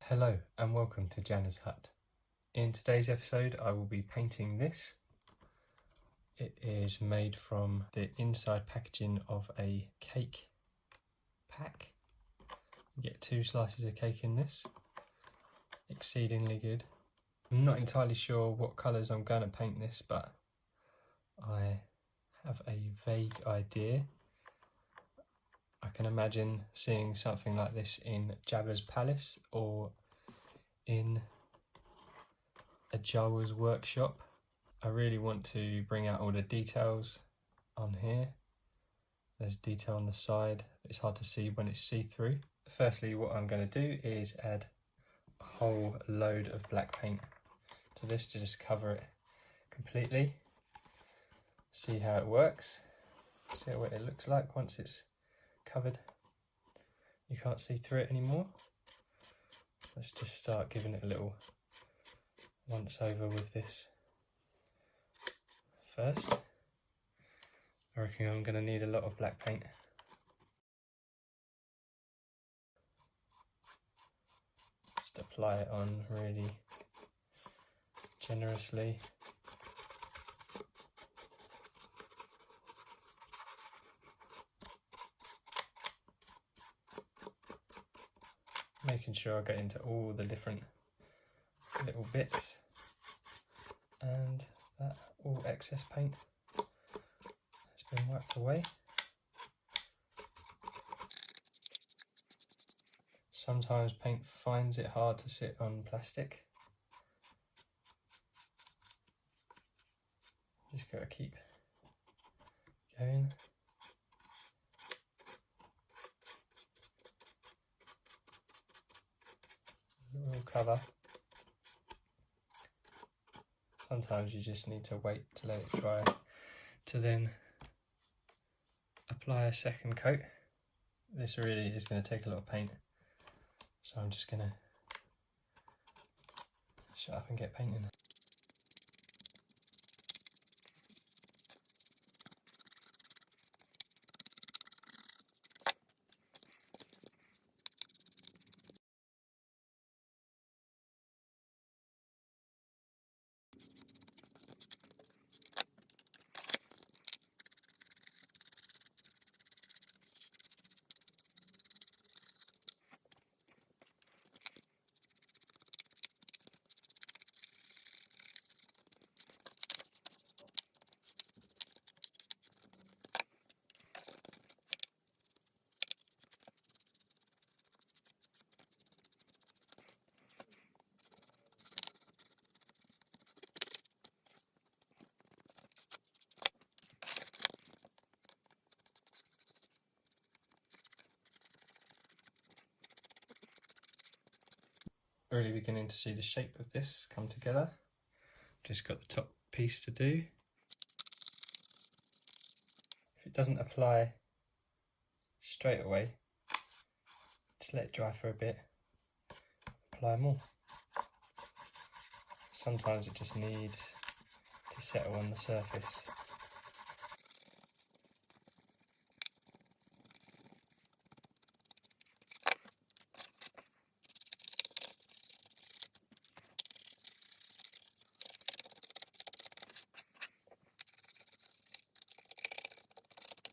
Hello and welcome to JANA'S hut. In today's episode I will be painting this. It is made from the inside packaging of a cake pack. You get 2 slices of cake in this. Exceedingly good. I'm not entirely sure what colours I'm going to paint this, but I have a vague idea. I can imagine seeing something like this in Jabba's palace or in a Jawa's workshop. I really want to bring out all the details on here. There's detail on the side, it's hard to see when it's see-through. Firstly, what I'm going to do is add a whole load of black paint to this to just cover it completely. See how it works, see what it looks like once it's covered. You can't see through it anymore. Let's just start giving it a little once over with this first. I reckon I'm going to need a lot of black paint. Just apply it on really generously. Making sure I get into all the different little bits and that all excess paint has been wiped away. Sometimes paint finds it hard to sit on plastic. Just gotta keep going. It will cover. Sometimes you just need to wait to let it dry to then apply a second coat. This really is going to take a lot of paint, so I'm just going to shut up and get painting. Really beginning to see the shape of this come together. Just got the top piece to do. If it doesn't apply straight away, just let it dry for a bit, apply more. Sometimes it just needs to settle on the surface.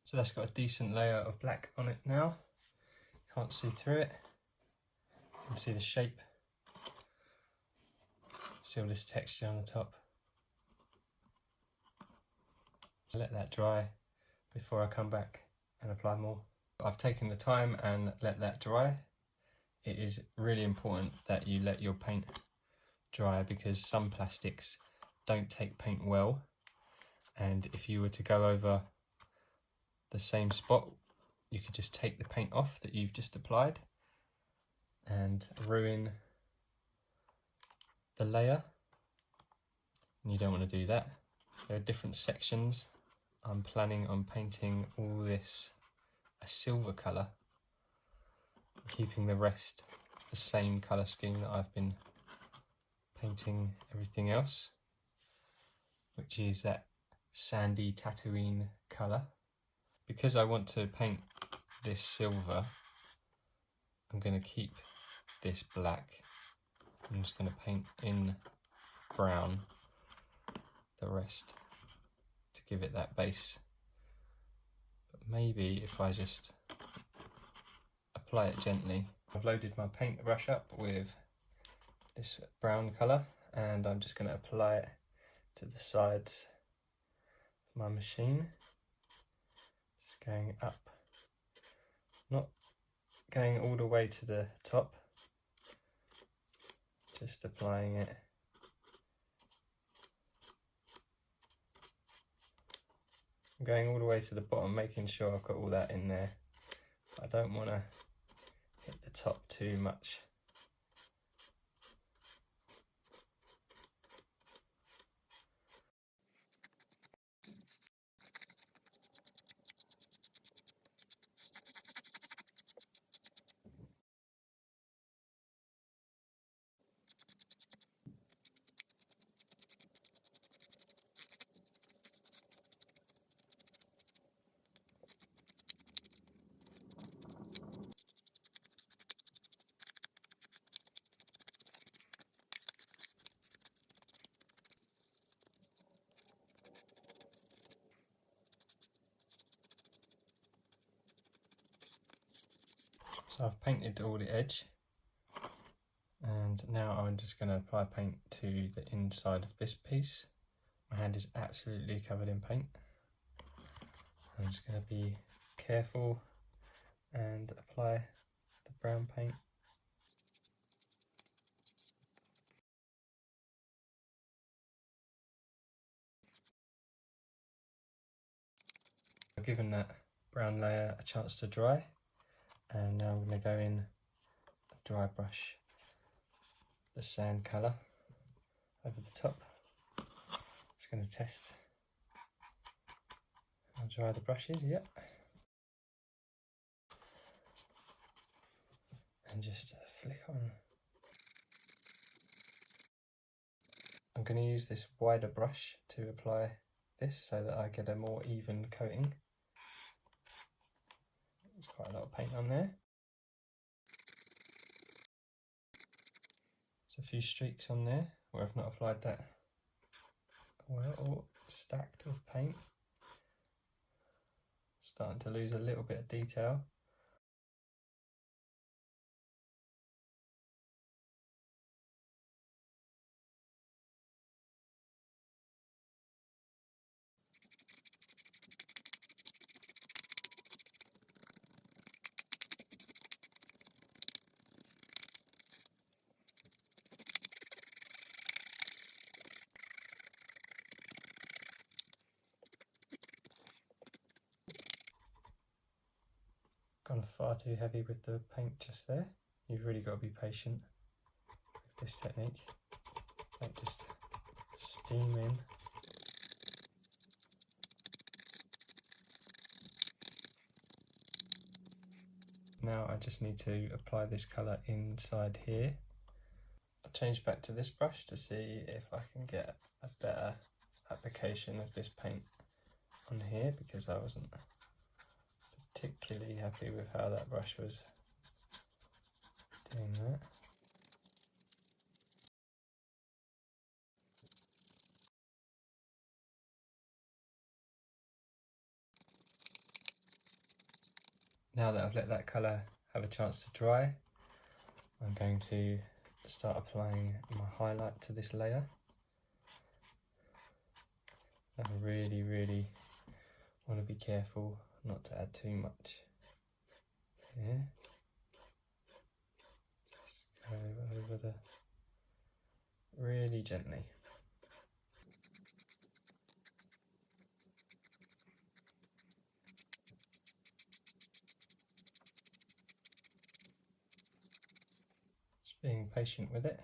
So that's got a decent layer of black on it now. Can't see through it. You can see the shape. See all this texture on the top. So let that dry before I come back and apply more. I've taken the time and let that dry. It is really important that you let your paint dry because some plastics don't take paint well, and if you were to go over the same spot, you could just take the paint off that you've just applied and ruin the layer, and you don't want to do that. There are different sections. I'm planning on painting all this a silver colour, keeping the rest the same colour scheme that I've been painting everything else, which is that sandy Tatooine colour. Because I want to paint this silver, I'm going to keep this black I'm just going to paint in brown the rest to give it that base. But maybe if I just apply it gently. I've loaded my paintbrush up with this brown colour and I'm just going to apply it to the sides of my machine. Just going up, not going all the way to the top, just applying it. I'm going all the way to the bottom, making sure I've got all that in there. I don't want to hit the top too much. So I've painted all the edge, and now I'm just going to apply paint to the inside of this piece. My hand is absolutely covered in paint. I'm just going to be careful and apply the brown paint. I've given that brown layer a chance to dry, and now I'm going to go in a dry brush the sand colour over the top. Just going to test how dry the brush is, yep. And just flick on. I'm going to use this wider brush to apply this so that I get a more even coating. There's quite a lot of paint on there. There's a few streaks on there where I've not applied that well, all stacked with paint. Starting to lose a little bit of detail. Gone far too heavy with the paint just there. You've really got to be patient with this technique. Don't just steam in. Now I just need to apply this colour inside here. I'll change back to this brush to see if I can get a better application of this paint on here, because I wasn't particularly happy with how that brush was doing that. Now that I've let that colour have a chance to dry, I'm going to start applying my highlight to this layer. I really want to be careful not to add too much here. Just go over the really gently. Just being patient with it.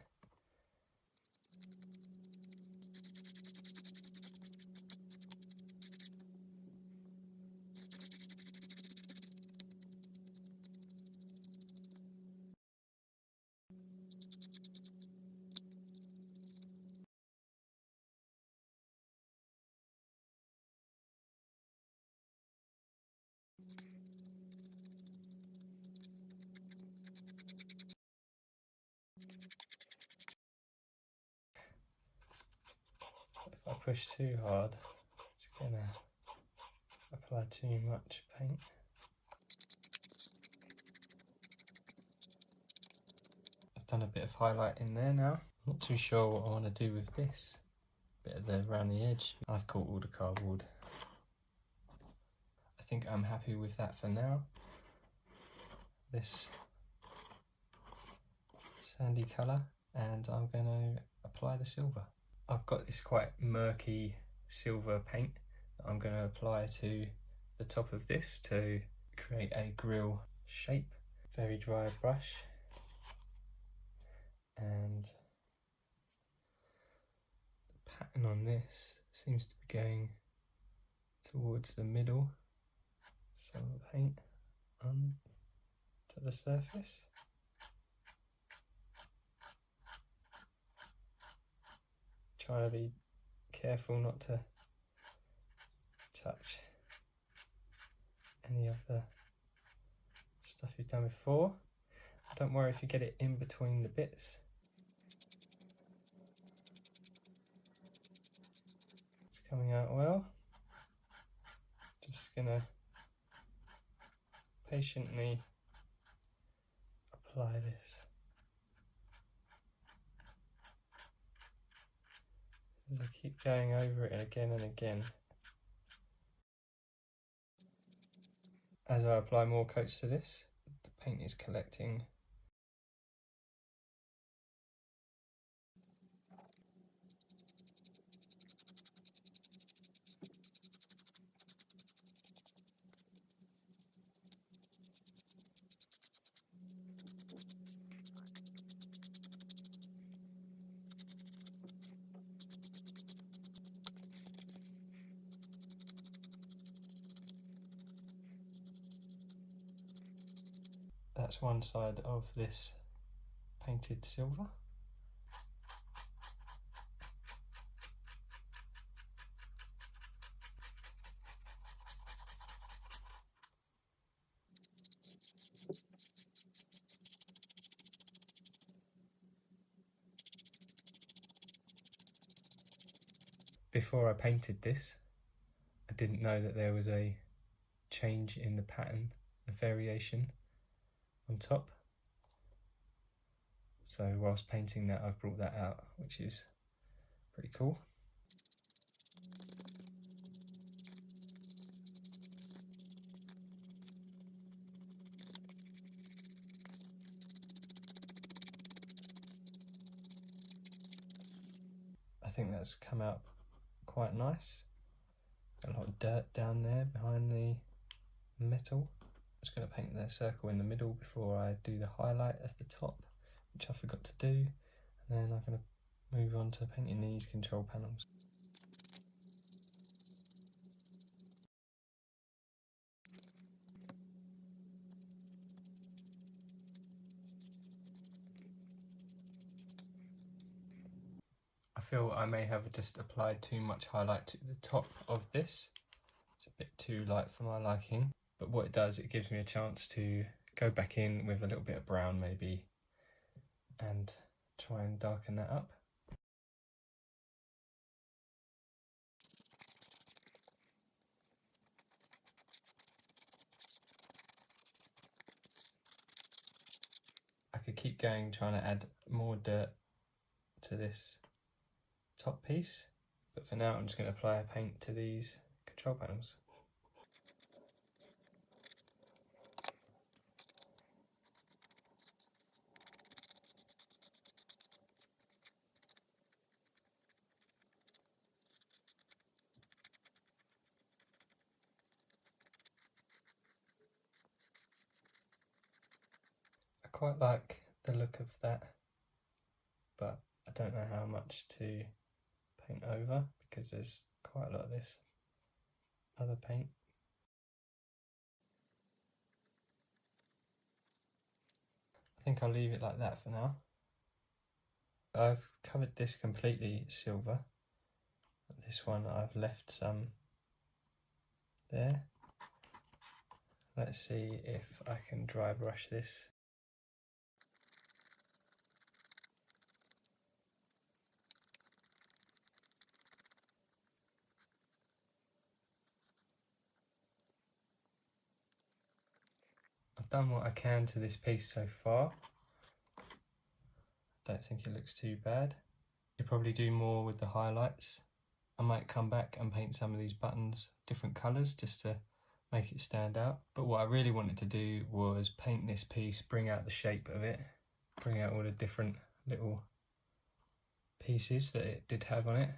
push too hard, it's gonna apply too much paint. I've done a bit of highlight in there now. Not too sure what I want to do with this. Bit of the around the edge. I've caught all the cardboard. I think I'm happy with that for now. This sandy colour, and I'm going to apply the silver. I've got this quite murky silver paint that I'm going to apply to the top of this to create a grill shape. Very dry brush, and the pattern on this seems to be going towards the middle, so I'll paint on to the surface. Trying to be careful not to touch any of the stuff you've done before. Don't worry if you get it in between the bits. It's coming out well. Just gonna patiently apply this. As I keep going over it again and again. As I apply more coats to this, the paint is collecting. That's one side of this painted silver. Before I painted this, I didn't know that there was a change in the pattern, a variation on top. So whilst painting that, I've brought that out, which is pretty cool. I think that's come out quite nice. Got a lot of dirt down there behind the metal. I'm just going to paint the circle in the middle before I do the highlight at the top, which I forgot to do, and then I'm going to move on to painting these control panels. I feel I may have just applied too much highlight to the top of this. It's a bit too light for my liking, but what it does, it gives me a chance to go back in with a little bit of brown maybe and try and darken that up. I could keep going trying to add more dirt to this top piece, but for now I'm just going to apply a paint to these control panels. I quite like the look of that, but I don't know how much to paint over because there's quite a lot of this other paint. I think I'll leave it like that for now. I've covered this completely silver. This one I've left some there. Let's see if I can dry brush this. done what I can to this piece so far. Don't think it looks too bad. You'll probably do more with the highlights. I might come back and paint some of these buttons different colours just to make it stand out. But what I really wanted to do was paint this piece, bring out the shape of it, bring out all the different little pieces that it did have on it,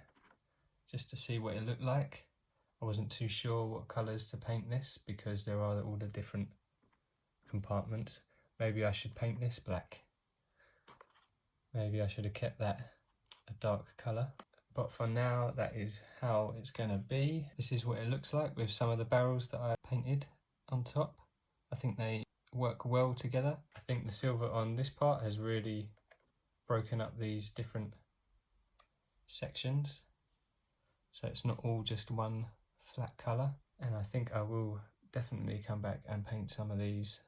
just to see what it looked like. I wasn't too sure what colours to paint this because there are all the different compartments. Maybe I should paint this black. Maybe I should have kept that a dark colour. But for now, that is how it's going to be. This is what it looks like with some of the barrels that I painted on top. I think they work well together. I think the silver on this part has really broken up these different sections, so it's not all just one flat colour. And I think I will definitely come back and paint some of these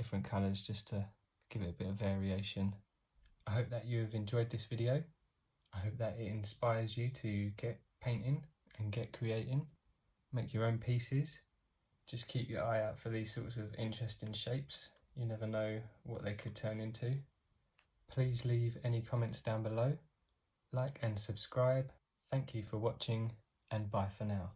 different colours just to give it a bit of variation. I hope that you have enjoyed this video. I hope that it inspires you to get painting and get creating, make your own pieces. Just keep your eye out for these sorts of interesting shapes. You never know what they could turn into. Please leave any comments down below. Like and subscribe. Thank you for watching, and bye for now.